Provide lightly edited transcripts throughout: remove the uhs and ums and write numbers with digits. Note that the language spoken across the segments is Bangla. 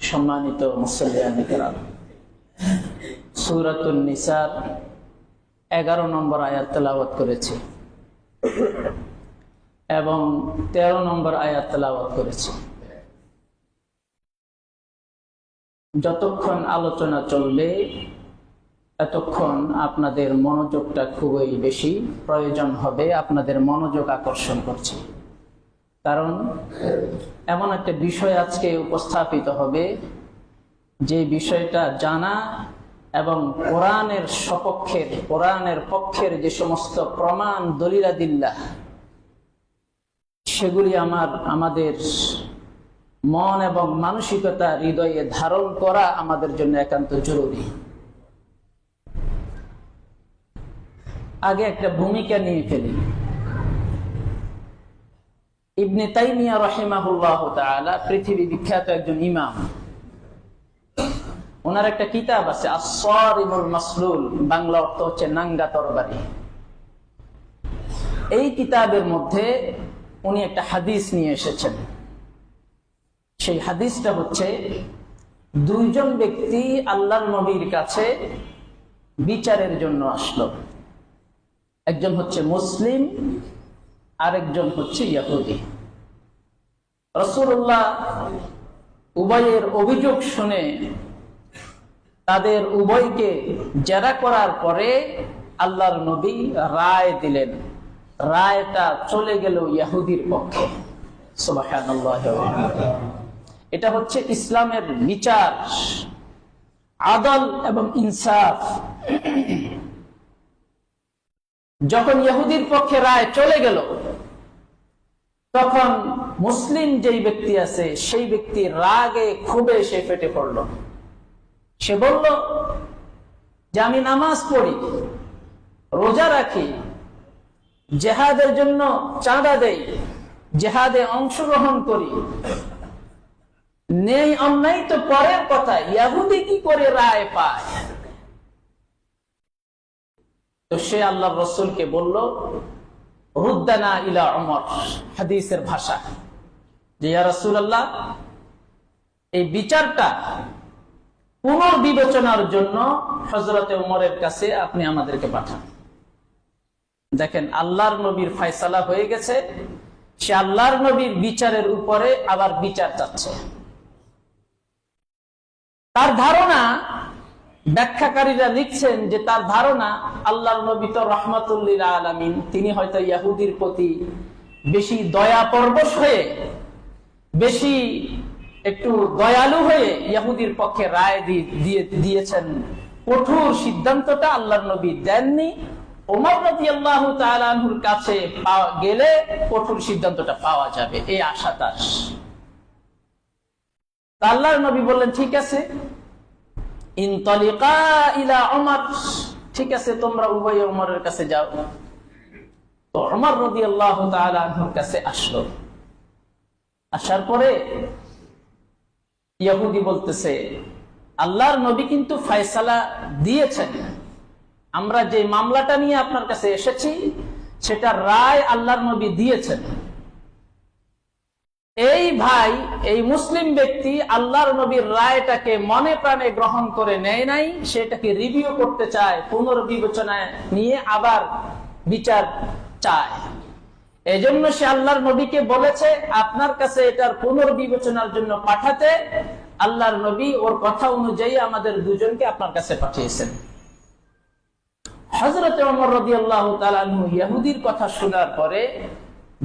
সম্মানিত মুসল্লিয়ানে কেরাম, সূরাতুন নিসার 11 নম্বর আয়াত তেলাওয়াত করেছি এবং 13 নম্বর আয়াত তেলাওয়াত করেছি। যতক্ষণ আলোচনা চলবে এতক্ষণ আপনাদের মনোযোগটা খুবই বেশি প্রয়োজন হবে। আপনাদের মনোযোগ আকর্ষণ করছি, কারণ এমন একটা বিষয় আজকে উপস্থাপিত হবে যে বিষয়টা জানা এবং কোরআনের সপক্ষের, কোরআনের পক্ষের যে সমস্ত প্রমাণ দলিলাদিল্লাহ সেগুলি আমাদের মন এবং মানসিকতা হৃদয়ে ধারণ করা আমাদের জন্য একান্ত জরুরি। আগে একটা ভূমিকা নিয়ে ফেলি। ইবনে তাইমিয়া রাহিমাহুল্লাহ তাআলা পৃথিবী বিখ্যাত একজন ইমাম। ওনার একটা কিতাব আছে আস-সারিমুল মাসলুল, বাংলা অর্থ হচ্ছে নাঙ্গা তরবারি। এই কিতাবের মধ্যে উনি একটা হাদিস নিয়ে এসেছেন। সেই হাদিসটা হচ্ছে, দুইজন ব্যক্তি আল্লাহর নবীর কাছে বিচারের জন্য আসলো। একজন হচ্ছে মুসলিম, আরেকজন হচ্ছে ইহুদি। রাসূলুল্লাহ উভয়ের অভিযোগ শুনে তাদের উভয়কে জেরা করার পরে আল্লাহর নবী রায় দিলেন। রায়টা চলে গেল ইহুদির পক্ষে। সুবহানাল্লাহ। এটা হচ্ছে ইসলামের বিচার, আদল এবং ইনসাফ। যখন ইহুদির পক্ষে রায় চলে গেল, তখন মুসলিম যেই ব্যক্তি আছে সেই ব্যক্তি রাগে ক্ষোভে সে ফেটে পড়ল। সে বলল যে আমি নামাজ পড়ি, রোজা রাখি, জিহাদের জন্য চাঁদা দেই, জিহাদে অংশগ্রহণ করি, নেই অন্যায় তো পরের কথা, ইহুদি কি করে রায় পায়? তো সে আল্লাহর রাসূলকে বলল, রুদ্দানা ইলা উমর, হাদিসের ভাষা, যে ইয়া রাসূলুল্লাহ, এই বিচারটা পুনর্বিবেচনার জন্য হযরতে উমরের কাছে আপনি আমাদেরকে পাঠান। দেখেন, আল্লাহর নবীর ফয়সালা হয়ে গেছে, সে আল্লাহর নবীর বিচারের উপরে আবার বিচার চাচ্ছে। তার ধারণা, ব্যাখ্যাকারীরা লিখছেন যে তার ধারণা আল্লাহর নবী তো রাহমাতুল লিল আলামিন, তিনি হয়তো ইহুদির প্রতি বেশি দয়া পরবশ হয়ে, বেশি একটু দয়ালু হয়ে ইহুদির পক্ষে রায় দিয়েছেন। কঠোর সিদ্ধান্তটা আল্লাহর নবী দেননি। ওমর রাদিয়াল্লাহু তাআলা আনহুর কাছে গেলে কঠোর সিদ্ধান্তটা পাওয়া যাবে, এই আশা তার। আল্লাহর নবী বললেন, ঠিক আছে, ইনতালিকা ইলা উমর, ঠিক আছে, তোমরা উভয়ে উমরের কাছে যাও। তো উমর রাদিয়াল্লাহু তাআলা আনহুর কাছে আসলো। আসার পরে ইহুদি বলতেছে, আল্লাহর নবী কিন্তু ফয়সালা দিয়েছেন, আমরা যে মামলাটা নিয়ে আপনার কাছে এসেছি সেটা রায় আল্লাহর নবী দিয়েছেন। এই ভাই, এই মুসলিম ব্যক্তি আল্লাহর নবীর রায়টাকে মনে প্রাণে গ্রহণ করে নেয় নাই, সেটাকে রিভিউ করতে চায়, পুনর্বিবেচনায় নিয়ে আবার বিচার চায়। এজন্য সে আল্লাহর নবীকে বলেছে আপনার কাছে এটার পুনর্বিবেচনার জন্য পাঠাতে। আল্লাহর নবী ওর কথা অনুযায়ী আমাদের দুজনকে আপনার কাছে পাঠিয়েছেন। হযরত ওমর রাদিয়াল্লাহু তাআলা আনহু ইহুদির কথা শোনার পরে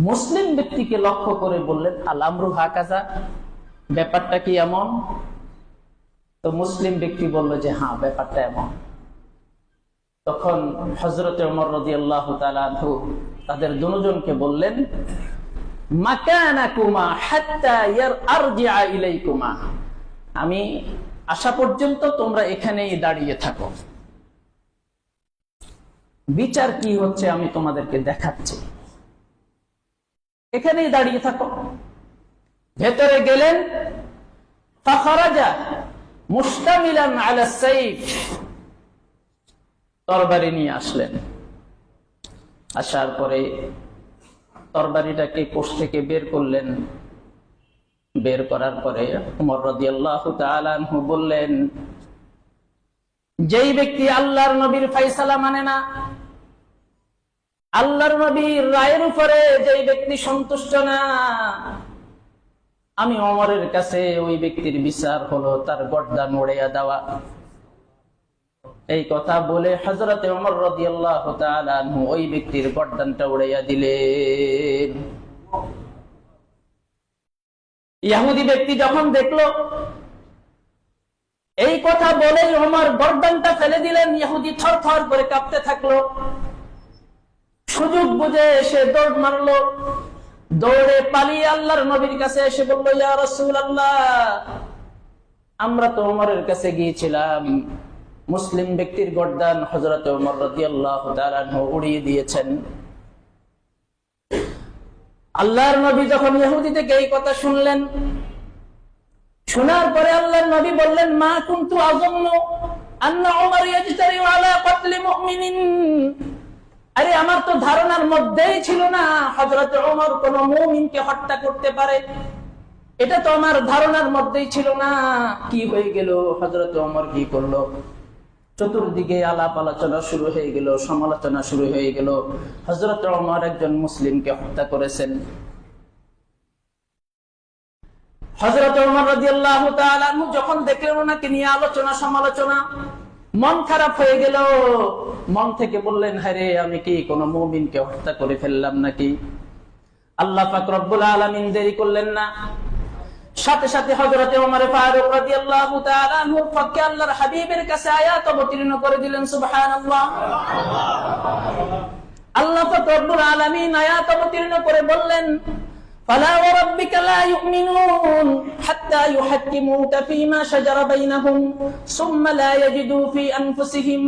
মুসলিম ব্যক্তিকে লক্ষ্য করে বললেন, আল আমরু হাকাযা, ব্যাপারটা কি এমন? তো মুসলিম ব্যক্তি বলল যে হ্যাঁ, ব্যাপারটা এমন। তখন হযরত ওমর রাদিয়াল্লাহু তাআলা আনহু তাদের দুজনকে বললেন, মাকানাকুমা হাত্তা আরজিআ ইলাইকুমা, আমি আসা পর্যন্ত তোমরা এখানেই দাঁড়িয়ে থাকো, বিচার কি হচ্ছে আমি তোমাদেরকে দেখাচ্ছি, এখানেই দাঁড়িয়ে থাকো। ভেতরে গেলেন, ফাখারাজা মুস্তামিলান আলা সাইফ, তরবারি নিয়ে আসলেন। আসার পরে তরবারিটাকে কোষ থেকে বের করলেন, বের করার পরে ওমর রাদিয়াল্লাহু তাআলা আনহু বললেন, যেই ব্যক্তি আল্লাহর নবীর ফয়সালা মানে না, আল্লাহর নবীর রায়ের উপরে যেই ব্যক্তি সন্তুষ্ট না, আমি ওমরের কাছে ওই ব্যক্তির বিচার হলো তার গর্দান উড়াইয়া দেওয়া। এই কথা বলে হযরতে ওমর রাদিয়াল্লাহু তাআলা আনহু ওই ব্যক্তির গর্দানটা উড়াইয়া দিলেন। ইহুদি ব্যক্তি যখন দেখলো এই কথা বলেই ওমর গর্দানটা ফেলে দিলেন, ইহুদি থরথর করে কাঁপতে থাকলো। সুযোগ বুঝে এসে দৌড় মারলো, দৌড়ে পালিয়ে আল্লাহর নবীর কাছে এসে বলল, ইয়া রাসূলুল্লাহ, আমরা তো ওমরের কাছে গিয়েছিলাম, মুসলিম ব্যক্তির গর্দান হযরত ওমর রাদিয়াল্লাহু তাআলা আনহু উড়িয়ে দিয়েছেন। আল্লাহর নবী যখন ইহুদি থেকে এই কথা শুনলেন, শোনার পরে আল্লাহর নবী বললেন, মা কুনতু আযুন্নু আন্না ওমর ইয়াজতারি আলা কতলি মুমিনিন। আরে আমার তো ধারণার মধ্যেই ছিল না হযরত ওমর কোন মুমিনকে হত্যা করতে পারে, এটা তো আমার ধারণার মধ্যেই ছিল না। কি হয়ে গেল? হযরত ওমর কি করলো? চতুর্দিকে আলাপ আলোচনা শুরু হয়ে গেল, সমালোচনা শুরু হয়ে গেল। হযরত ওমর একজন মুসলিমকে হত্যা করেছেন। হযরত ওমর রাদিয়াল্লাহু তাআলা আনহু যখন দেখলেন ওনাকে নিয়ে আলোচনা সমালোচনা, মন খারাপ হয়ে গেল। মন থেকে বললেন, হায়রে, আমি কি কোন মুমিনকে হত্যা করে ফেললাম নাকি? আল্লাহ পাক রব্বুল আলামিন দেরি করলেন না, সাথে সাথে হযরতে ওমর ফারুক রাদিয়াল্লাহু তাআলা আনহুর পক্ষে আল্লাহর হাবিবের কাছে আয়াত অবতীর্ণ করে দিলেন। সুবহানাল্লাহ। আল্লাহ পাক রব্বুল আলামিন আয়াত অবতীর্ণ করে বললেন, ফালা ওয়া রাব্বিকা লা ইউমিনুন হাত্তা ইউহাক্কিমুকা ফীমা শাজারা বাইনাহুম সুম্মা লা ইয়াজিদু ফী আনফুসিহিম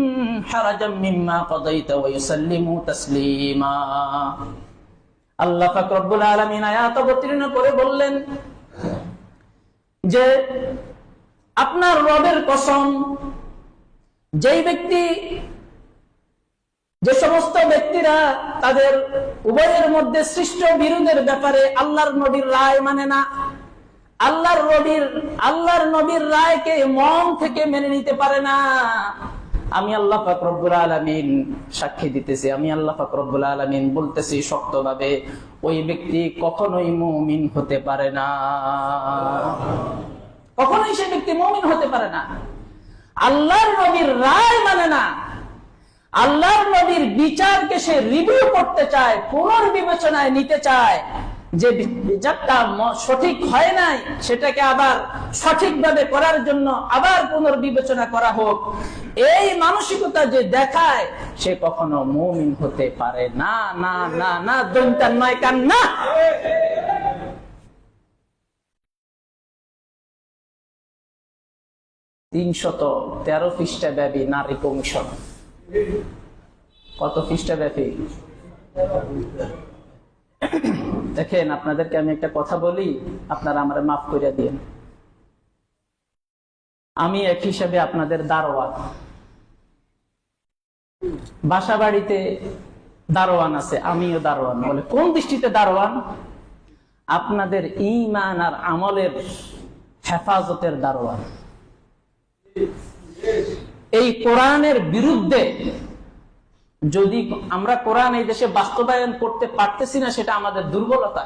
হারাজাম মিম্মা কাদাইতা ওয়া ইউসাল্লিমু তাসলিমা। আল্লাহ পাক রব্বুল আলামিন আয়াত অবতীর্ণ করে বললেন যে আপনার রবের কসম, যেই ব্যক্তি, যে সমস্ত ব্যক্তিরা তাদের উভয়ের মধ্যে সৃষ্ট বিরোধের ব্যাপারে আল্লাহর নবীর রায় মানে না, আল্লাহর নবীর রায়কে মন থেকে মেনে নিতে পারে না, আমি আল্লাহ পাক রব্বুল আলামিন সাক্ষী দিতেছি, আমি আল্লাহ পাক রব্বুল আলামিন বলতেছি শক্তভাবে, ওই ব্যক্তি কখনোই মুমিন হতে পারে না, কখনোই সে ব্যক্তি মুমিন হতে পারে না। আল্লাহর নবীর রায় মানে না, আল্লাহর নবীর বিচারকে সে রিভিউ করতে চায়, পুনর্বিবেচনায় নিতে চায়, যে বিচারটা সঠিক হয় নাই সেটাকে আবার সঠিকভাবে করার জন্য আবার পুনর্বিবেচনা করা হোক, এই মানসিকতা যে দেখায় সে কখনো মুমিন হতে পারে না। না না না, দন্তার নয়, কান না। তিনশত 13 পৃষ্ঠা ব্যাপী নারী কমিশন। কত পৃষ্ঠা ব্যাপী? দেখেন, আপনাদেরকে আমি একটা কথা বলি, আপনারা আমারে মাফ করে দিন। আমি এক হিসাবে আপনাদের দারোয়ান, বাসা বাড়িতে দারোয়ান আছে, আমিও দারোয়ান। বলে কোন দৃষ্টিতে দারোয়ান? আপনাদের ঈমান আর আমলের হেফাজতের দারোয়ান। এই কোরআনের বিরুদ্ধে যদি আমরা কোরআন এই দেশে বাস্তবায়ন করতে পারতেছি না, সেটা আমাদের দুর্বলতা।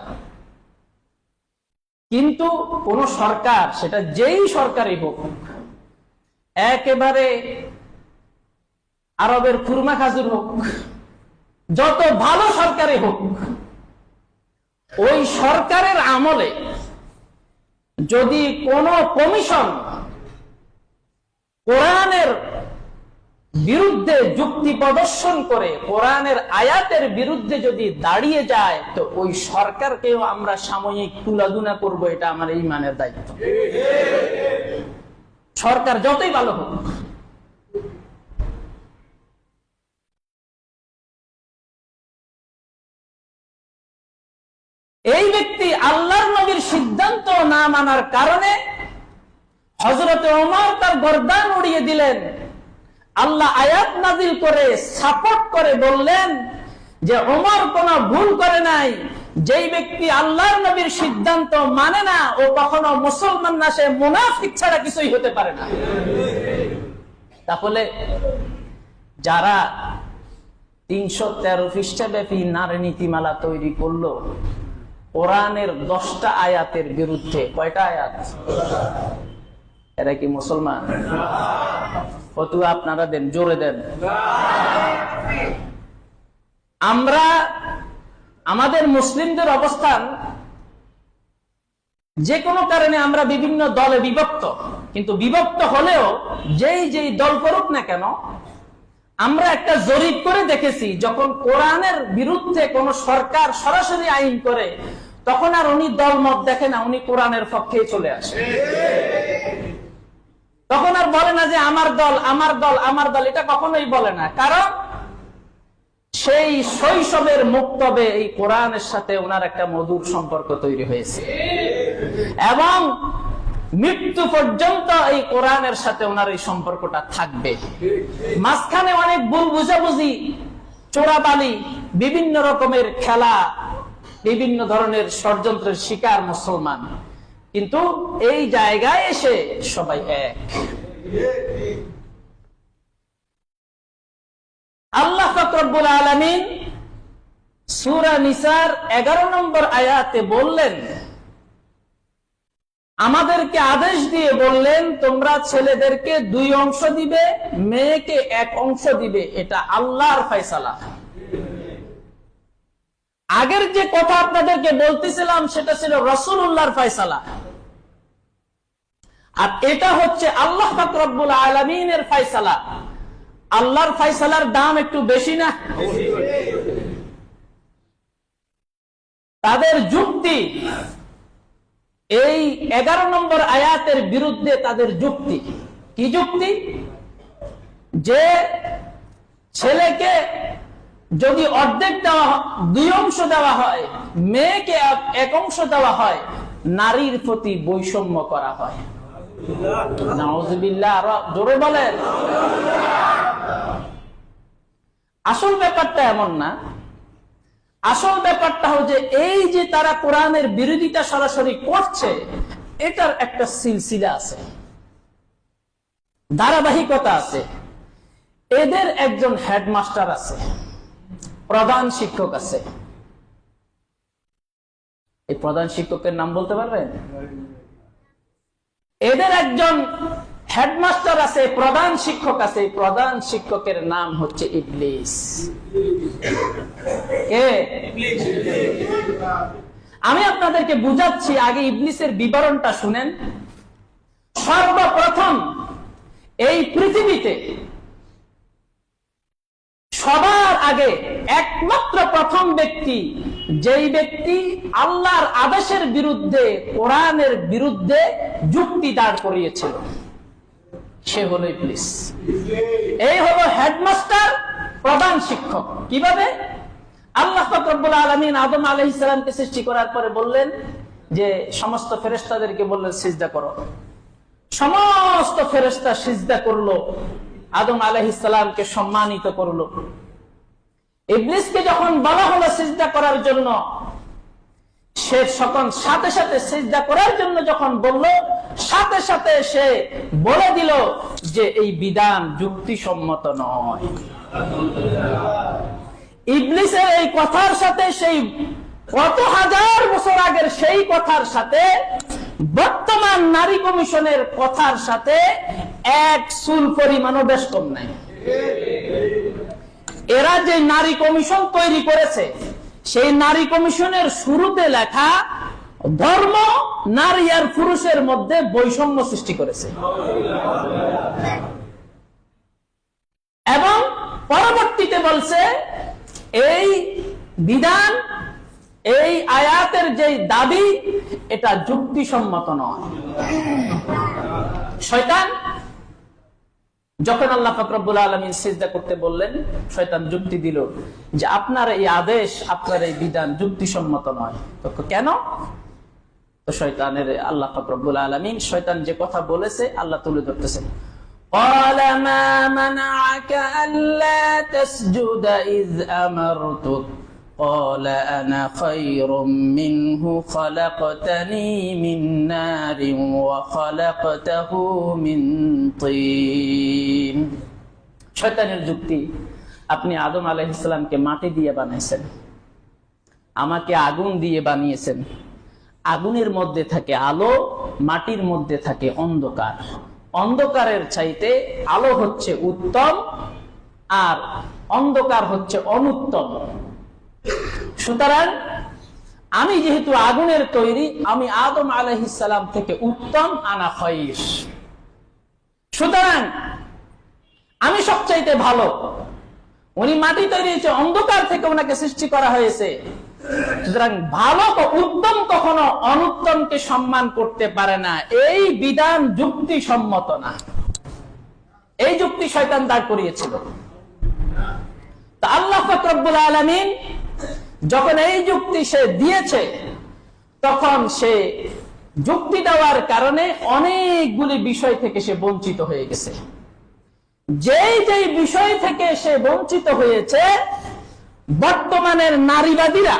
কিন্তু কোন সরকার, সেটা যেই সরকারই হোক, একেবারে আরবের খুরমা খাজুর হোক, যত ভালো সরকারই হোক, ওই সরকারের আমলে যদি কোন কমিশন কোরআনের বিরুদ্ধে যুক্তি প্রদর্শন করে, কোরআনের আয়াতের বিরুদ্ধে যদি দাঁড়িয়ে যায়, তো ওই সরকারকেও আমরা সাময়িক তুলাধুনা করব, এটা আমার ঈমানের দায়িত্ব। সরকার যতই ভালো হোক। এই ব্যক্তি আল্লাহর নবীর সিদ্ধান্ত না মানার কারণে হযরত ওমর তার গর্দান উড়িয়ে দিলেন। আল্লাহ আয়াত নাযিল করে সাপোর্ট করে বললেন যে ওমর কোনো ভুল করে নাই, যেই ব্যক্তি আল্লাহর নবীর সিদ্ধান্ত মানে না, ও কখনো মুসলমান না, সে মুনাফিক ছাড়া কিছুই হতে পারে না। তাহলে যারা 313 পৃষ্ঠাব্যাপী নারী নীতিমালা তৈরি করলো কোরআনের 10টা আয়াতের বিরুদ্ধে, কয়টা আয়াত? এরা কি মুসলমান? ফতোয়া আপনারা দেন, জোরে দেন। আমরা আমাদের মুসলিমদের অবস্থান, যে কোনো কারণে আমরা বিভিন্ন দলে বিভক্ত, কিন্তু বিভক্ত হলেও যেই দল করুক না কেন, আমরা একটা জরিপ করে দেখেছি, যখন কোরআনের বিরুদ্ধে কোন সরকার সরাসরি আইন করে, তখন আর উনি দল মত দেখে না, উনি কোরআনের পক্ষে চলে আসে। তখন আর বলে না যে আমার দল আমার দল আমার দল, এটা কখনোই বলে না। কারণ সেই শৈশবের মুক্তবে এই কোরআনের সাথে ওনার একটা মধুর সম্পর্ক তৈরি হয়েছে, এবং মৃত্যু পর্যন্ত এই কোরআনের সাথে ওনার এই সম্পর্কটা থাকবে। মাঝখানে অনেক ভুল বুঝাবুঝি, চোরাবালি, বিভিন্ন রকমের খেলা, বিভিন্ন ধরনের ষড়যন্ত্রের শিকার মুসলমান, কিন্তু এই জায়গায় এসে সবাই এক। আল্লাহ পাক রব্বুল আলামিন সূরা নিসার 11 নম্বর আয়াতে বললেন, আমাদেরকে আদেশ দিয়ে বললেন, তোমরা ছেলেদেরকে 2 অংশ দিবে, মেয়েকে 1 অংশ দিবে, এটা আল্লাহর ফয়সালা। আগের যে কথা আপনাদেরকে বলতেছিলাম সেটা ছিল রাসূলুল্লাহর ফয়সালা, আর এটা হচ্ছে আল্লাহ পাক রব্বুল আলামিনের ফয়সালা। আল্লাহর ফয়সালার দাম একটু বেশি না? তাদের যুক্তি, এই 11 নম্বর আয়াতের বিরুদ্ধে তাদের যুক্তি কি? যুক্তি যে ছেলেকে যদি অর্ধেক দেওয়া, 2 অংশ দেওয়া হয়, মেয়েকে 1 অংশ দেওয়া হয়, নারীর প্রতি বৈষম্য করা হয়। নাউযুবিল্লাহ, জোরে বলেন। আসল ব্যাপারটা এমন না। আসল ব্যাপারটা হচ্ছে এই যে তারা কোরআনের বিরোধিতা সরাসরি করছে, এটার একটা সিলসিলা আছে, ধারাবাহিকতা আছে। এদের একজন হেডমাস্টার আছে, প্রধান শিক্ষক আছে। এই প্রধান শিক্ষকের নাম বলতে পারবেন? এদের একজন হেডমাস্টার আছে, প্রধান শিক্ষক আছে। প্রধান শিক্ষকের নাম হচ্ছে ইবলিস। আমি আপনাদেরকে বুঝাচ্ছি, আগে ইবলিসের বিবরণটা শুনেন। সর্বপ্রথম এই পৃথিবীতে সবার আগে একমাত্র প্রথম ব্যক্তি, যেই ব্যক্তি আল্লাহর আদেশের বিরুদ্ধে, কোরআনের বিরুদ্ধে যুক্তি দাঁড় করিয়েছিল, সে হলো ইবলিস। এই হলো হেডমাস্টার, প্রধান শিক্ষক। কিভাবে? আল্লাহ পাক রব্বুল আলামিন আদম আলাইহিস সালামকে সৃষ্টি করার পরে বললেন যে সমস্ত ফেরেশতাদেরকে বললেন সিজদা করো। সমস্ত ফেরেশতা সিজদা করলো, আদম আলাইহিস সালামকে সম্মানিত করলো। ইবলিসকে যখন বলা হলো সিজদা করার জন্য, সে সাথে সাথে সিজদা করার জন্য যখন বলল, সাথে সাথে সে বলে দিল যে এই বিধান যুক্তিসম্মত নয়। ইবলিসের এই কথার সাথে, সেই কত হাজার বছর আগের সেই কথার সাথে বর্তমান নারী কমিশনের কথার সাথে এক চুল পরিমাণও বেশ কম নাই। এরা যে নারী কমিশন তৈরি করেছে, সেই নারী কমিশনের শুরুতে লেখা ধর্ম নারী আর পুরুষের মধ্যে বৈষম্য সৃষ্টি করেছে, এবং পরবর্তীতে বলছে এই বিধান, এই আয়াতের যে দাবি, এটা যুক্তিসম্মত নয়। শয়তান যখন আল্লাহ পাক রব্বুল আলামিন সিজদা করতে বললেন, শয়তান যুক্তি দিল যে আপনার এই আদেশ, আপনার এই বিধান যুক্তিসম্মত নয়। তো কেন? তো শয়তানের আল্লাহ পাক রব্বুল আলামিন, শয়তান যে কথা বলেছে আল্লাহ তুলে ধরতেছেন। قال ما منعك ألا تسجد إذ أمرتك قال أنا خير منه خلقتني من نار وخلقته من طين। শয়তানের যুক্তি, আপনি আদম আলাইহিস সালামকে মাটি দিয়ে বানাইছেন, আমাকে আগুন দিয়ে বানিয়েছেন। আগুনের মধ্যে থাকে আলো, মাটির মধ্যে থাকে অন্ধকার। অন্ধকারের চাইতে আলো হচ্ছে উত্তম, আর অন্ধকার হচ্ছে অনুত্তম। সুতরাং আমি যেহেতু আগুনের তৈরি, আমি আদম আলাইহিস সালাম থেকে উত্তম, আনা খায়র। সুতরাং আমি সবচাইতে ভালো। উনি মাটি তৈরি হয়েছে, অন্ধকার থেকে ওনাকে সৃষ্টি করা হয়েছে। সুতরাং ভালো উত্তম কখনো অনুত্তমকে সম্মান করতে পারে না। এই বিধান যুক্তি সম্মত না। এই যুক্তি শয়তান দাঁড় করিয়েছিল। তা আল্লাহ পাক রব্বুল আলামিন যখন এই যুক্তি সে দিয়েছে, তখন সে যুক্তি দেওয়ার কারণে অনেকগুলি বিষয় থেকে সে বঞ্চিত হয়ে গেছে। যেই যেই বিষয় থেকে সে বঞ্চিত হয়েছে, বর্তমানের নারীবাদীরা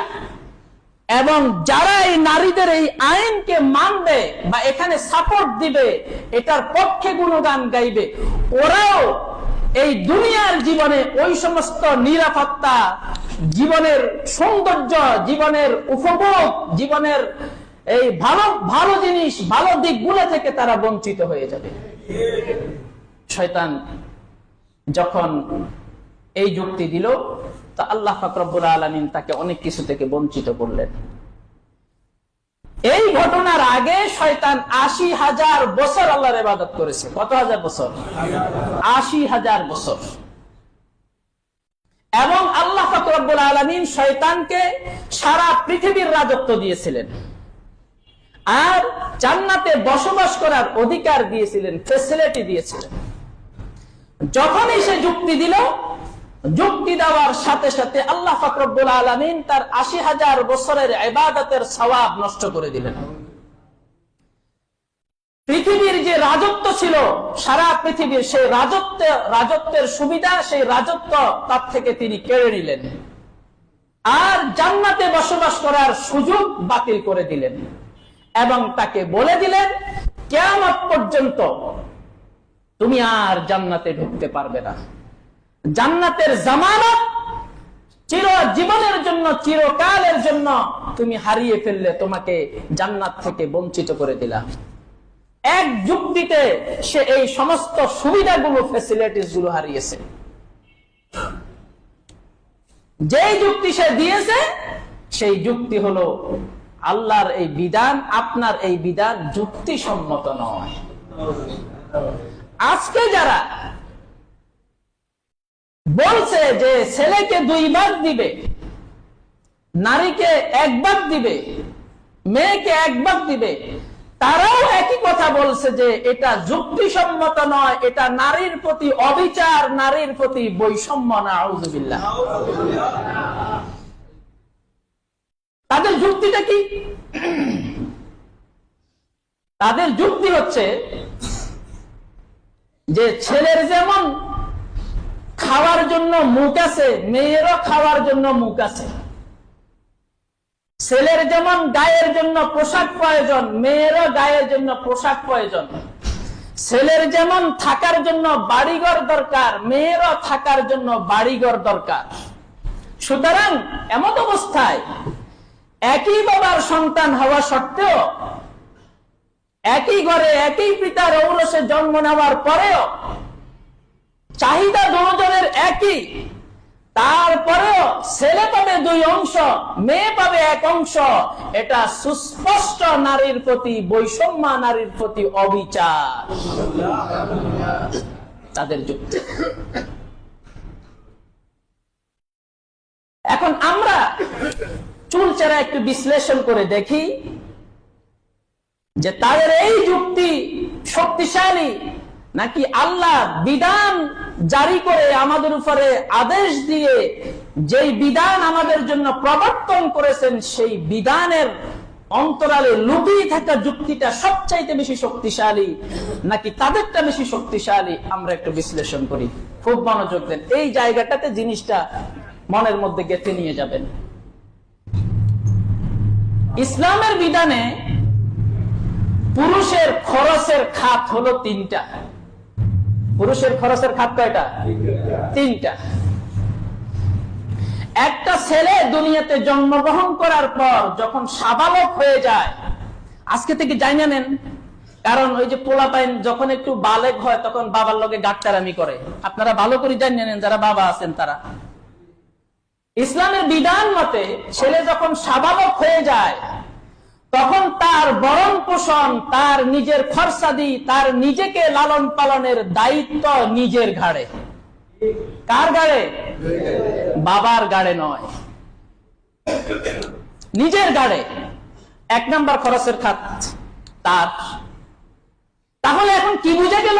এবং যারা এই নারীদের এই আইনকে মানবে বা এখানে সাপোর্ট দিবে, এটার পক্ষে গুণগান গাইবে, ওরাও এই দুনিয়ার জীবনে ওই সমস্ত নিরাপত্তা, জীবনের সৌন্দর্য, জীবনের উপভোগ, জীবনের এই ভালো ভালো জিনিস, ভালো দিকগুলো থেকে তারা বঞ্চিত হয়ে যাবে। শয়তান যখন এই যুক্তি দিল, তা আল্লাহ পাক রব্বুল আলামিন তাকে অনেক কিছু থেকে বঞ্চিত করলেন। এই ঘটনার আগে শয়তান ৮০,০০০ বছর আল্লাহর ইবাদত করেছে। কত হাজার বছর? ৮০,০০০ বছর। এবং আল্লাহ পাক রব্বুল আলামিন শয়তানকে সারা পৃথিবীর রাজত্ব দিয়েছিলেন, আর জান্নাতে বসবাস করার অধিকার দিয়েছিলেন, ফ্যাসিলিটি দিয়েছিলেন। যখনই সে যুক্তি দিল, যুক্তি দেওয়ার সাথে সাথে আল্লাহ পাক রব্বুল আলামিন তার ৮০,০০০ বছরের ইবাদতের সওয়াব নষ্ট করে দিলেন। পৃথিবীর যে রাজত্ব ছিল, সারা পৃথিবীর সেই রাজত্বের সুবিধা, সেই রাজত্ব তার থেকে তিনি কেড়ে নিলেন, আর জান্নাতে বসবাস করার সুযোগ বাতিল করে দিলেন। এবং তাকে বলে দিলেন, কিয়ামত পর্যন্ত তুমি আর জান্নাতে ঢুকতে পারবে না। জান্নাতের জামানত চিরজীবনের জন্য, চিরকালের জন্য তুমি হারিয়ে ফেললে, তোমাকে জান্নাত থেকে বঞ্চিত করে দিলাম। এক যুক্তিতে সে এই সমস্ত সুবিধাগুলো, ফ্যাসিলিটিস গুলো হারিয়েছে। যেই যুক্তি সে দিয়েছে, সেই যুক্তি হলো আল্লাহর এই বিধান, আপনার এই বিধান যুক্তিসম্মত নয়। আজকে যারা বলছে যে ছেলেকে 2 ভাগ দিবে, নারীকে 1 ভাগ দিবে, মেয়েকে 1 ভাগ দিবে, তারাও একই কথা বলছে যে এটা যুক্তিসম্মত নয়, এটা নারীর প্রতি অবিচার, নারীর প্রতি বৈষম্য। নাউযুবিল্লাহ। তাদের যুক্তিটা কি? তাদের যুক্তি হচ্ছে যে ছেলের যেমন খাওয়ার জন্য মুখ আছে, মেয়েরও খাওয়ার জন্য মুখ আছে। ছেলের যেমন গায়ের জন্য পোশাক প্রয়োজন, মেয়েরও গায়ের জন্য পোশাক প্রয়োজন। ছেলের যেমন থাকার জন্য বাড়িঘর দরকার, মেয়েরও থাকার জন্য বাড়িঘর দরকার। সুতরাং এমত অবস্থায় একই বাবার সন্তান হওয়া সত্ত্বেও, একই ঘরে একই পিতার ঔরসে জন্ম নেওয়ার পরেও চাহিদা দুজনের একই, তারপরেও ছেলে পাবে 2 অংশ, মেয়ে পাবে 1 অংশ। এটা সুস্পষ্ট নারীর প্রতি বৈষম্য, নারীর প্রতি অবিচার। তাদের যুক্তি। এখন আমরা চুলচেরা একটু বিশ্লেষণ করে দেখি যে তাদের এই যুক্তি শক্তিশালী, নাকি আল্লাহ বিধান জারি করে আমাদের উপরে আদেশ দিয়ে যেই বিধান আমাদের জন্য প্রবর্তন করেছেন, সেই বিধানের অন্তরালে লুকিয়ে থাকা যুক্তিটা সবচাইতে বেশি শক্তিশালী, নাকি তাদেরটা বেশি শক্তিশালী? আমরা একটু বিশ্লেষণ করি। খুব মনোযোগ দেন, এই জায়গাটাতে জিনিসটা মনের মধ্যে গেঁথে নিয়ে যাবেন। ইসলামের বিধানে পুরুষের খরচের খাত হলো তিনটা। পুরুষের খরচের খাত কয়টা? তিনটা। একটা ছেলে দুনিয়াতে জন্মগ্রহণ করার পর যখন সাবালক হয়ে যায়, আজকে থেকে জানিয়ে নেন, কারণ ওই যে পোলাপাইন যখন একটু বালেগ হয় তখন বাবার লগে গাট্টারামি করে। আপনারা ভালো করে জানিয়ে নেন যারা বাবা আছেন তারা। ইসলামের বিধান মতে ছেলে যখন সাবালক হয়ে যায় তখন তার ভরণ পোষণ, তার নিজের খরচাদি, তার নিজেকে লালন পালনের দায়িত্ব নিজের ঘাড়ে। কার ঘাড়ে? বাবার ঘাড়ে নয়, নিজের ঘাড়ে। এক নাম্বার খরচের খাত তার। তাহলে এখন কি বুঝে গেল?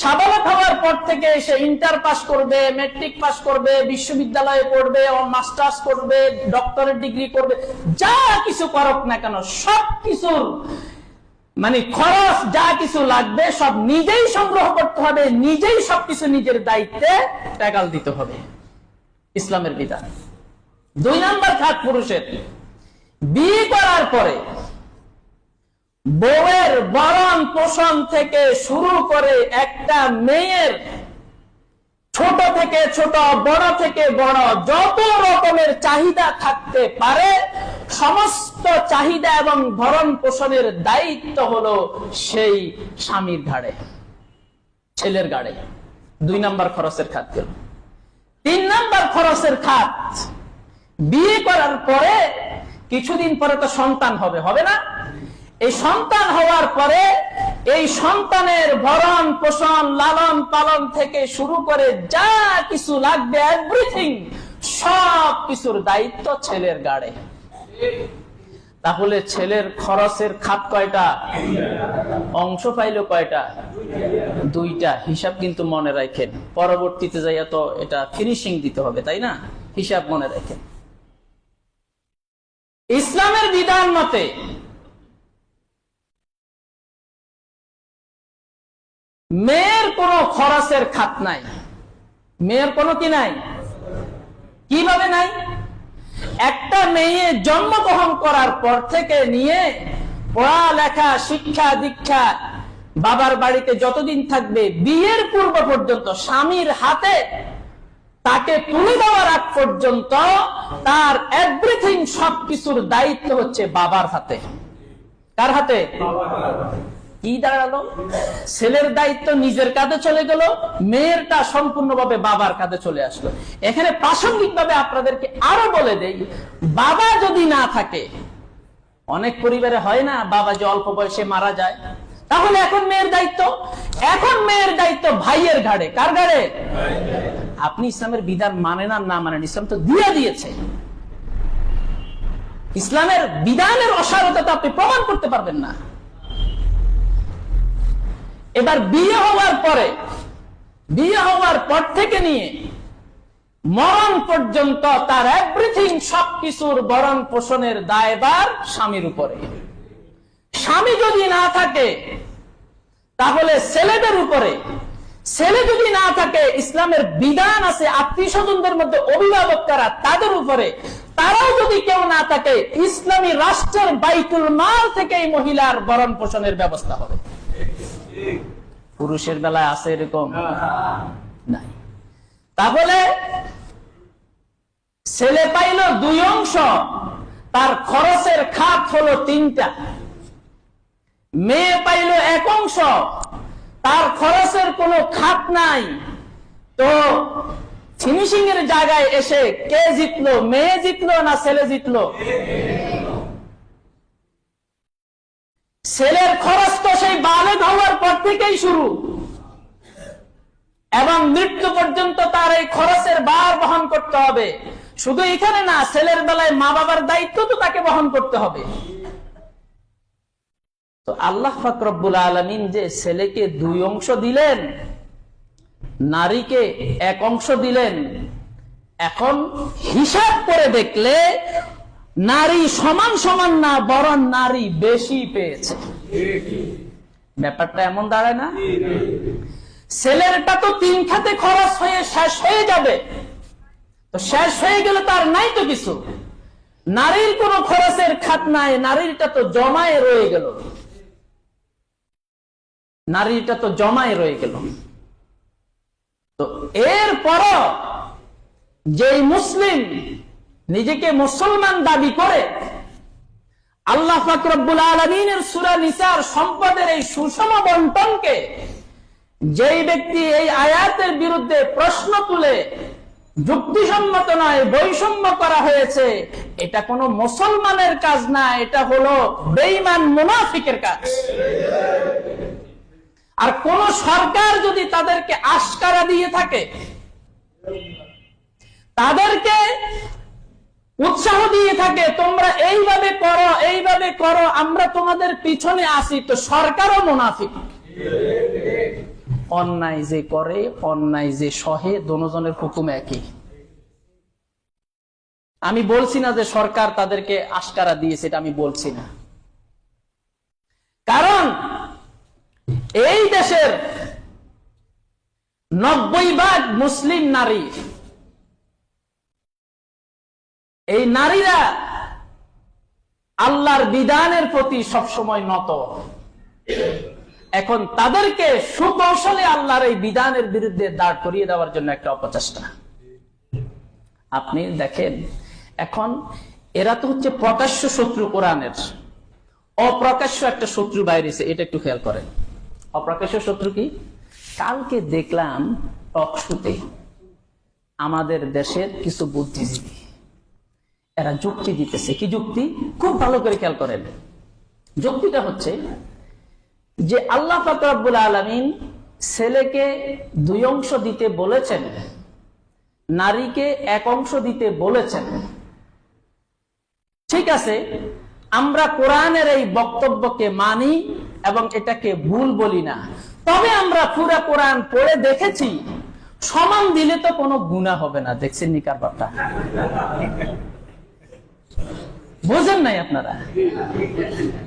সাবালক হওয়ার পর থেকে সে ইন্টার পাস করবে, ম্যাট্রিক পাস করবে, বিশ্ববিদ্যালয়ে পড়বে, মাস্টার্স করবে, ডক্টরেট ডিগ্রি করবে, যা কিছু করুক না কেন সবকিছুর মানে খরচ যা কিছু লাগবে সব নিজেই সংগ্রহ করতে হবে, নিজেই সবকিছু নিজের দায়িত্বে ট্যাকাল দিতে হবে। ইসলামের বিধান। দুই নাম্বার খাত পুরুষের, বিয়ে করার পরে বউয়ের ভরণ পোষণ থেকে শুরু করে একটা মেয়ের ছোট থেকে ছোট, বড় থেকে বড় যত রকমের চাহিদা থাকতে পারে সমস্ত চাহিদা এবং ভরণ পোষণের দায়িত্ব হলো সেই স্বামীর ঘাড়ে, ছেলের ঘাড়ে। দুই নাম্বার খরচের খাত গেল। তিন নাম্বার খরচের খাত, বিয়ে করার পরে কিছুদিন পরে তো সন্তান হবে, হবে না? এই সন্তান হওয়ার পরে এই সন্তানের ভরণ পোষণ, লালন পালন থেকে শুরু করে যা কিছু লাগবে এভরিথিং, সব কিছুর দায়িত্ব ছেলের ঘাড়ে। তাহলে ছেলের খরচের খাত কয়টা? অংশ পাইল কয়টা? দুইটা। হিসাব কিন্তু মনে রাখেন, পরবর্তীতে যাইয়া তো এটা ফিনিশিং দিতে হবে, তাই না? হিসাব মনে রাখেন। ইসলামের বিধান মতে মেয়ের কোনো খরচের খাত নাই। মেয়ের কোনো কি নাই? কিভাবে নাই? একটা মেয়ে জন্মগ্রহণ করার পর থেকে নিয়ে পড়ালেখা, শিক্ষা দীক্ষা, বাবার বাড়িতে যতদিন থাকবে, বিয়ের পূর্ব পর্যন্ত স্বামীর হাতে তাকে তুলে দেওয়ার আগ পর্যন্ত তার এভরিথিং, সবকিছুর দায়িত্ব হচ্ছে বাবার হাতে। কার হাতে? কি দাঁড়ালো? ছেলের দায়িত্ব নিজের কাঁধে চলে গেল, মেয়েরটা সম্পূর্ণভাবে বাবার কাঁধে চলে আসলো। এখানে প্রাসঙ্গিকভাবে আপনাদেরকে আরো বলে দেই, বাবা যদি না থাকে, অনেক পরিবারে হয় না বাবা যে অল্প বয়সে মারা যায়, তাহলে এখন মেয়ের দায়িত্ব, এখন মেয়ের দায়িত্ব ভাইয়ের ঘাড়ে। কার ঘাড়ে? আপনি ইসলামের বিধান মানেন আর না মানেন, ইসলাম তো দিয়ে দিয়েছে। ইসলামের বিধানের অসারতা তো আপনি প্রমাণ করতে পারবেন না। এবার বিয়ে হওয়ার পরে, বিয়ে হওয়ার পর থেকে নিয়ে মরণ পর্যন্ত তার এভরিথিং, সবকিছুর ভরণ পোষণের দায়ভার স্বামীর উপরে। স্বামী যদি না থাকে তাহলে ছেলেদের উপরে। ছেলে যদি না থাকে, ইসলামের বিধান আছে আত্মীয় স্বজনদের মধ্যে অভিভাবক কারা, তাদের উপরে। তারাও যদি কেউ না থাকে, ইসলামী রাষ্ট্রের বাইতুল মাল থেকে এই মহিলার ভরণ পোষণের ব্যবস্থা হবে। পুরুষের বেলায় আছে এরকম? নাই। তাহলে ছেলে পাইল দুই অংশ, তার খরচের খাত হলো তিনটা। মেয়ে পাইল এক অংশ, তার খরচের কোনো খাত নাই। তো ফিনিশিং এর জায়গায় এসে কে জিতলো? মেয়ে জিতলো না ছেলে জিতলো? ছেলের খরচ তো সেই বালেগ হওয়ার পর থেকেই শুরু, এবং মৃত্যু পর্যন্ত তার এই খরচের ভার বহন করতে হবে। শুধু এখানে না, ছেলের বেলায় মা বাবার দায়িত্ব তো তাকে বহন করতে হবে। তো আল্লাহ পাক রব্বুল আলামিন যে ছেলেকে দুই অংশ দিলেন, নারীকে এক অংশ দিলেন, এখন হিসাব করে দেখলে নারী সমান সমান না, বরং নারী বেশি পেয়েছে। ব্যাপারটা এমন দাঁড়ায় না? ছেলেরটা তো তিন খাতে খরচ হয়ে শেষ হয়ে যাবে, তো শেষ হয়ে গেলে তার নাই তো কিছু। নারীর কোন খরচের খাত নাই, নারীরটা তো জমায় রয়ে গেল, নারীটা তো জমায় রয়ে গেল। তো এরপরও যেই মুসলিম নিজেকে মুসলমান দাবি করে, আল্লাহ পাক রব্বুল আলামিনের সূরা নিসার সম্পদের এই সুষম বন্টনকে যেই ব্যক্তি এই আয়াতের বিরুদ্ধে প্রশ্ন তুলে যুক্তিসম্মত নয়, বৈষম্য করা হয়েছে, এটা কোনো মুসলমানের কাজ না, এটা হলো বেঈমান মুনাফিকের কাজ। আর কোন সরকার যদি তাদেরকে আশকারা দিয়ে থাকে, তাদেরকে উৎসাহ দিয়ে থাকে, তোমরা এইভাবে করো, এইভাবে করো, আমরা তোমাদের পিছনে আসি, তো সরকারও মুনাফিক। অন্যায় যে করে, অন্যায় যে সহে, দোনোজনের হুকুম একই। আমি বলছি না যে সরকার তাদেরকে আশকারা দিয়েছে, এটা আমি বলছি না। কারণ এই দেশের 90% মুসলিম নারী, এই নারীরা আল্লাহর বিধানের প্রতি সবসময় নত। এখন তাদেরকে সুকৌশলে আল্লাহর এই বিধানের বিরুদ্ধে দাঁড় করিয়ে দেওয়ার জন্য একটা অপচেষ্টা। আপনি দেখেন, এখন এরা তো হচ্ছে প্রকাশ্য শত্রু কোরআনের, অপ্রকাশ্য একটা শত্রু বাইরেছে, এটা একটু খেয়াল করেন। অপ্রকাশ্য শত্রু কি? কালকে দেখলাম টকশোতে আমাদের দেশের কিছু বুদ্ধিজীবী এরা যুক্তি দিতেছে। কি যুক্তি? খুব ভালো করে খেয়াল করেন। যুক্তিটা হচ্ছে যে আল্লাহ পাক রব্বুল আলামিন ছেলেকে 2 অংশ দিতে বলেছেন, নারীকে 1 অংশ দিতে বলেছেন। ঠিক আছে, আমরা কোরআনের এই বক্তব্যকে মানি এবং এটাকে ভুল বলি না। তবে আমরা পুরা কোরআন পড়ে দেখেছি, সমান দিলে তো কোনো গুনাহ হবে না। দেখছেন নি কারবারটা? বুঝেন নাই আপনারা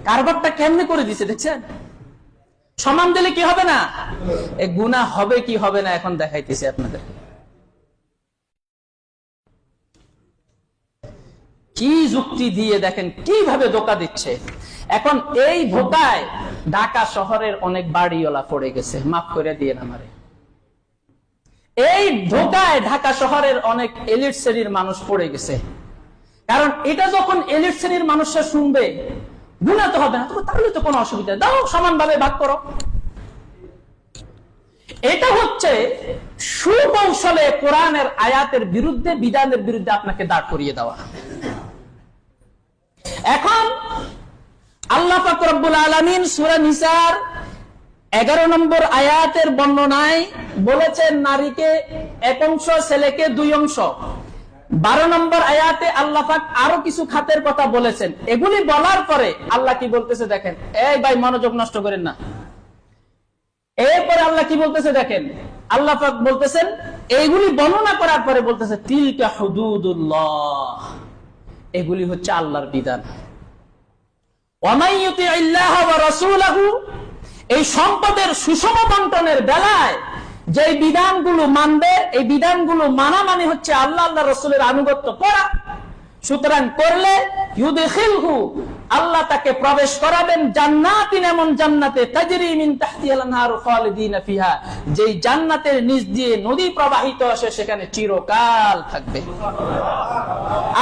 কারবারটা কেমনে করে দিছে? দেখছেন, সমান দিলে কি হবে না, এ গুনাহ হবে কি হবে না এখন দেখাইতেছি আপনাদের। কি যুক্তি দিয়ে দেখেন কিভাবে ধোঁকা দিচ্ছে। এখন এই ধোঁকায় ঢাকা শহরের অনেক বাড়িওয়ালা পড়ে গেছে, মাফ করে দিয়ে আমারে। এই ধোঁকায় ঢাকা শহরের অনেক এলিট শ্রেণীর মানুষ পড়ে গেছে। কারণ এটা যখন এলিট শ্রেণীর মানুষরা শুনবে গুনাহ তো হবে না, তাহলে তো কোনো অসুবিধা, দাও সমানভাবে ভাগ করো। এটা হচ্ছে সুকৌশলে কোরআনের আয়াতের বিরুদ্ধে, বিধানের বিরুদ্ধে আপনাকে দাঁড় করিয়ে দেওয়া। এখন আল্লাহ পাক রব্বুল আলামিন সূরা নিসার 11 নম্বর আয়াতের বর্ণনায় বলেছেন নারীকে 1 অংশ, ছেলেকে 2 অংশ। 12 নম্বর আয়াতে আল্লাহ পাক আরো কিছু খাতের কথা বলেছেন। এগুলি বলার পরে আল্লাহ কি বলতেছে দেখেন, এই ভাই মনোযোগ নষ্ট করেন না। এরপরে আল্লাহ কি বলতেছে দেখেন, আল্লাহ পাক বলতেছেন, এইগুলি বর্ণনা করার পরে বলতেছে তিলকা হুদুদুল্লাহ, এগুলি হচ্ছে আল্লাহর বিধান। ওয়ামাই ইউতিইল্লাহ ওয়া রাসূলাহু, এই সম্পদের সুষম বন্টনের বেলায় যে বিধানগুলো মানবে, এই বিধানগুলো মানা মানে হচ্ছে আল্লাহ আল্লাহ রাসূলের আনুগত্য করা। সুতরাং করলে ইউদখিলহু, আল্লাহ তাকে প্রবেশ করাবেন জান্নাতিন, এমন জান্নাতে তাজরি মিন তাহতিহাল আনহারু খালিদিনা ফিহা, যেই জান্নাতের নিচ দিয়ে নদী প্রবাহিত আসে, সেখানে চিরকাল থাকবে।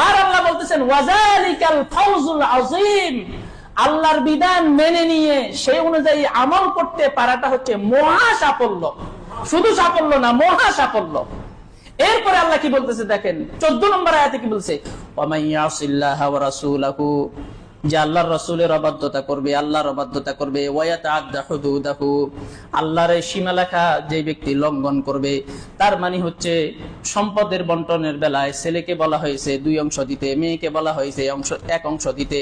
আর আল্লাহ বলতেছেন ওয়াজালিকাল ফাউজুল আযীম, আল্লাহর বিধান মেনে নিয়ে সেই অনুযায়ী আমল করতে পারাটা হচ্ছে মহা সাফল্য। শুধু সাফল্য না, মহা সাফল্য। এরপরে আল্লাহ কি বলতেছে দেখেন, 14 নম্বর আয়াতে কি বলছে, ওয়ামাই ইয়াসিল্লাহ ওয়া রাসূলাহু, যে আল্লাহর রাসূলের অবাধ্যতা করবে, আল্লাহর অবাধ্যতা করবে, ওয়া ইয়াতাআদ্দা হুদুদাহু, আল্লাহর সীমারেখা যে ব্যক্তি লঙ্ঘন করবে, তার মানে হচ্ছে সম্পদের বন্টনের বেলায় ছেলেকে বলা হয়েছে 2 অংশ দিতে, মেয়েকে বলা হয়েছে 1 অংশ দিতে।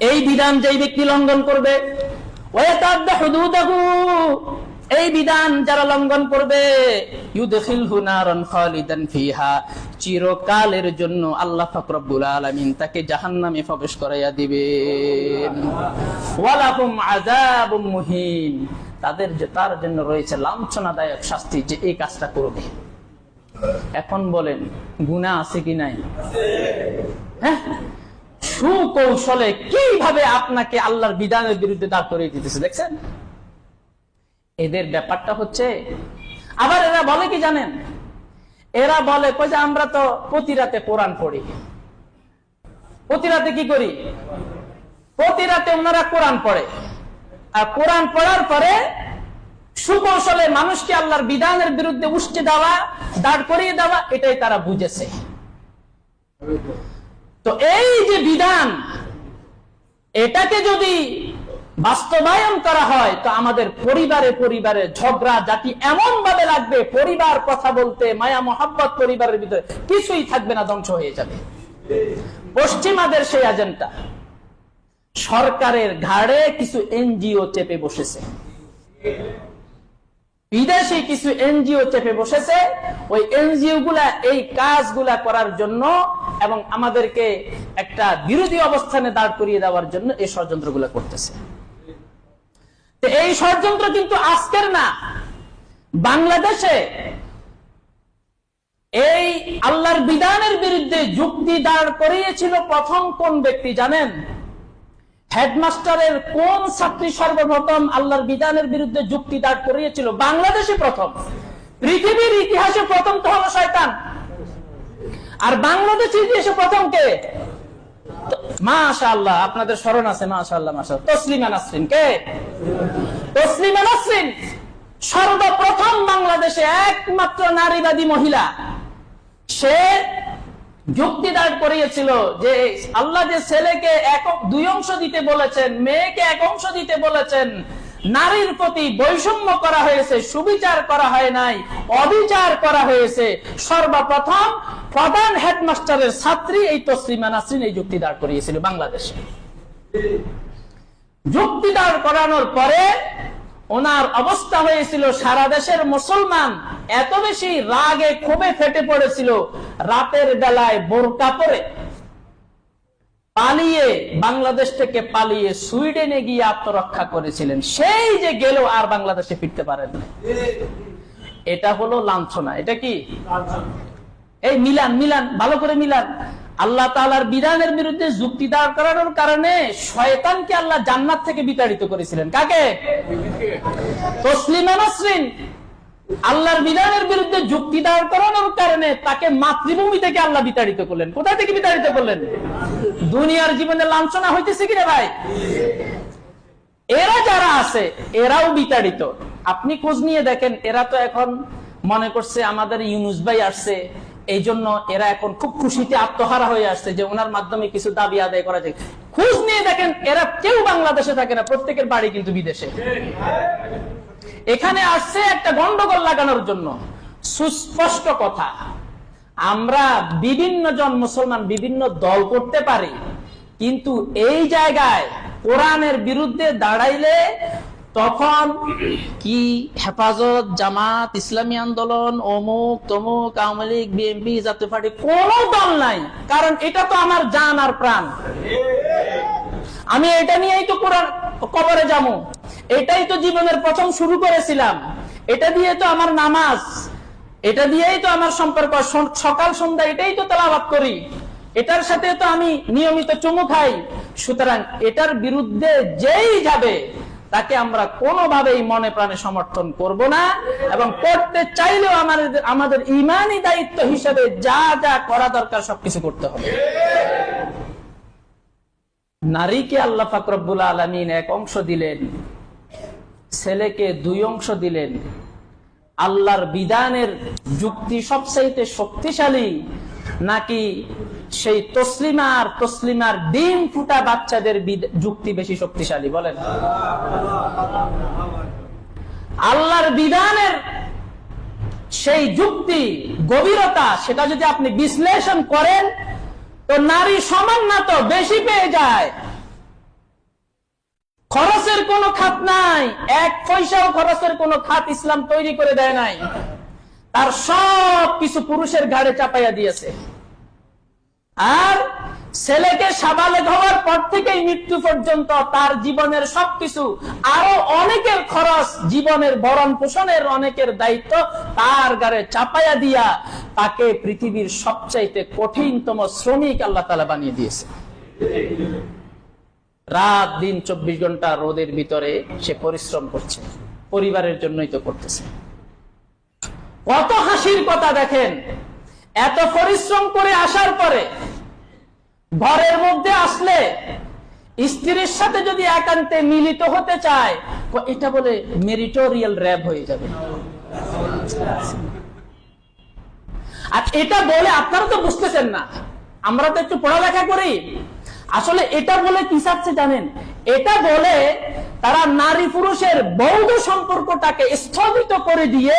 এই বিধান যেই ব্যক্তি লঙ্ঘন করবে, ওয়া ইয়াতাআদ্দা হুদুদাহু, এই বিধান যারা লঙ্ঘন করবে, ইউদখিলহু নারান খালিদান ফিহা, চিরকালের জন্য আল্লাহ পাক রব্বুল আলামিন তাকে জাহান্নামে প্রবেশ করাইয়া দিবেন। ওয়ালাহুম আযাবুম মুহিন, তার জন্য রয়েছে লাঞ্ছনাদায়ক শাস্তি, যে এই কাজটা করবে। এখন বলেন গুনাহ আছে কি নাই? হ্যাঁ, সুকৌশলে কিভাবে আপনাকে আল্লাহর বিধানের বিরুদ্ধে দাঁড় করিয়ে দিতেছে দেখছেন। এদের ব্যাপারটা হচ্ছে, আবার এরা বলে কি জানেন, এরা বলে যে আমরা তো প্রতি রাতে কোরআন পড়ি। প্রতি রাতে কি করি? প্রতি রাতে ওনারা কোরআন পড়ে, আর কোরআন পড়ার পরে সুকৌশলে মানুষকে আল্লাহর বিধানের বিরুদ্ধে উস্কে দেওয়া, দাঁড় করিয়ে দেওয়া, এটাই তারা বুঝেছে। তো এই যে বিধান, এটাকে যদি বাস্তবায়ন করা হয় তো আমাদের পরিবারে পরিবারে ঝগড়া জাতি এমন ভাবে লাগবে, পরিবার কথা বলতে মায়া মোহাব্বত পরিবারের ভিতরে কিছুই থাকবে না, ধ্বংস হয়ে যাবে। পশ্চিমাদের সেই এজেন্ডা, সরকারের ঘাড়ে কিছু এনজিও চেপে বসেছে, বিদেশি কিছু এনজিও চেপে বসেছে। ওই এনজিও গুলা এই কাজগুলা করার জন্য এবং আমাদেরকে একটা বিরোধী অবস্থানে দাঁড় করিয়ে দেওয়ার জন্য এই ষড়যন্ত্র গুলা করতেছে। এই ষড়যন্ত্র কিন্তু আজকের না। বাংলাদেশে এই আল্লাহর বিধানের বিরুদ্ধে যুক্তি দাঁড় করিয়েছিল প্রথম কোন ব্যক্তি জানেন? হেডমাস্টারের কোন ছাত্রী সর্বপ্রথম আল্লাহর বিধানের বিরুদ্ধে যুক্তি দাঁড় করিয়েছিল? বাংলাদেশে প্রথম। পৃথিবীর ইতিহাসে প্রথম তো হলো শয়তান, আর বাংলাদেশের ইতিহাসে প্রথম কে? মাশাআল্লাহ, আপনাদের স্মরণ আছে, মাশাআল্লাহ মাশাআল্লাহ, তসলিমা নাসরিন। কে? তসলিমা নাসরিন সর্বপ্রথম বাংলাদেশে একমাত্র নারীবাদী মহিলা। সে যুক্তি দাঁড় করিয়েছিল যে আল্লাহ যে ছেলেকে দুই অংশ দিতে বলেছেন, মেয়েকে এক অংশ দিতে বলেছেন, নারীর প্রতি বৈষম্য করা হয়েছে, সুবিচার করা হয় নাই, অবিচার করা হয়েছে। সর্বপ্রথম প্রধান হেডমাস্টারের ছাত্রী এই তসলিমা নাসরিন এই যুক্তি দাঁড় করিয়েছিল বাংলাদেশে। যুক্তি দাঁড় করানোর পরে ওনার অবস্থা হয়েছিল, সারা দেশের মুসলমান এত বেশি রাগে ক্ষোভে ফেটে পড়েছিল, রাতের বেলায় বোরকা পরে পালিয়ে, বাংলাদেশ থেকে পালিয়ে সুইডেনে গিয়ে আত্মরক্ষা করেছিলেন। সেই যে গেল, আর বাংলাদেশে ফিরতে পারেন না। এটা হলো লাঞ্ছনা। এটা কি? এই মিলান, মিলান, ভালো করে মিলান। আল্লাহ তাআলার বিধানের বিরুদ্ধে যুক্তি দাঁড় করানোর কারণে শয়তানকে আল্লাহ জান্নাত থেকে বিতাড়িত করেছিলেন। কাকে? তসলিমা নাসরিন আল্লাহর বিধানের বিরুদ্ধে যুক্তি দাঁড় করানোর কারণে তাকে মাতৃভূমি থেকে আল্লাহ বিতাড়িত করলেন। কোথা থেকে বিতাড়িত করলেন? দুনিয়ার জীবনে লাঞ্ছনা হইতেছে কিনা ভাই? এরা যারা আছে এরাও বিতাড়িত। আপনি খোঁজ নিয়ে দেখেন, এরা তো এখন মনে করছে আমাদের ইউনুস ভাই আসছে, এই জন্য এরা এখন খুব খুশিতে আত্মহারা হয়ে আসছে যে ওনার মাধ্যমে কিছু দাবি আদায় করা যায়। খোঁজ নিয়ে দেখেন, এরা কেউ বাংলাদেশে থাকে না, প্রত্যেকের বাড়ি কিন্তু বিদেশে। এখানে আসছে একটা গন্ডগোল লাগানোর জন্য। সুস্পষ্ট কথা, আমরা বিভিন্ন জন মুসলমান বিভিন্ন দল করতে পারি, কিন্তু এই জায়গায় কোরআনের বিরুদ্ধে দাঁড়াইলে তখন কি হেফাজত, জামাত, ইসলামী আন্দোলন, অমুক তমুক, আওয়ামী লীগ, বিএনপি, জাতীয় পার্টি, কোন দল নাই। কারণ এটা তো আমার জান আর প্রাণ। আমি এটা নিয়েই তো কোরআন কবরে যাবো, এটাই তো জীবনের প্রথম শুরু করেছিলাম, এটা দিয়ে তো আমার নামাজ, এটা দিয়েই তো আমার সম্পর্ক, সকাল সন্ধ্যা এটাই তো তেলাওয়াত করি, এটার সাথে তো আমি নিয়মিত চুমু খাই। সুতরাং এটার বিরুদ্ধে যেই যাবে তাকে আমরা কোনোভাবেই মনে প্রাণে সমর্থন করব না, এবং করতে চাইলেও আমাদের ঈমানি দায়িত্ব হিসেবে যা যা করা দরকার সবকিছু করতে হবে। নারীকে আল্লাহ পাক রব্বুল আলামিন এক অংশ দিলেন, ছেলেকে দুই অংশ দিলেন। আল্লাহর বিধানের যুক্তি সবচাইতে শক্তিশালী নাকি সেই তসলিমার ডিম ফুটা বাচ্চাদের যুক্তি বেশি শক্তিশালী? বলেন। আল্লাহর বিধানের সেই যুক্তি গভীরতা, সেটা যদি আপনি বিশ্লেষণ করেন তো নারী সমান না তো বেশি পেয়ে যায়। খরচের কোনো খাত নাই, এক পয়সাও খরচের কোনো খাত ইসলাম তৈরি করে দেয় নাই। তার সব কিছু পুরুষের ঘাড়ে চাপাইয়া দিয়েছে। আর ছেলেকে সাবালেগ হওয়ার পর থেকেই মৃত্যু পর্যন্ত তার জীবনের সবকিছু, আরো অনেকের খরচ, জীবনের ভরণ পোষণের অনেকের দায়িত্ব তার ঘাড়ে চাপাইয়া দিয়া তাকে পৃথিবীর সবচাইতে কঠিনতম শ্রমিক আল্লাহ তাআলা বানিয়ে দিয়েছে। রাত দিন 24 ঘন্টা রোদের ভিতরে সে পরিশ্রম করছে, পরিবারের জন্যই তো করতেছে। কত হাসির কথা দেখেন, এত পরিশ্রম করে আসার পরে ঘরের মধ্যে আসলে স্ত্রীর সাথে যদি একান্তে মিলিত হতে চায়, এটা বলে মেরিটোরিয়াল র্যাব হয়ে যাবে। আর এটা বলে আপনারা তো বুঝতেছেন না, আমরা তো একটু পড়ালেখা করি। আসলে এটা বলে কি চাচ্ছে জানেন? এটা বলে তারা নারী পুরুষের বৌদ্ধ সম্পর্কটাকে স্থগিত করে দিয়ে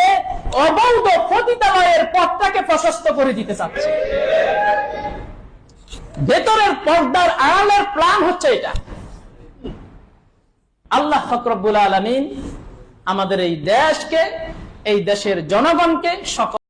অবৈধ পতিতালয়ের পথটাকে প্রশস্ত করে দিতে চাচ্ছে। ভেতরের পর্দার আড়ালের প্ল্যান হচ্ছে এটা। আল্লাহ পাক রব্বুল আলামিন আমাদের এই দেশকে, এই দেশের জনগণকে সকল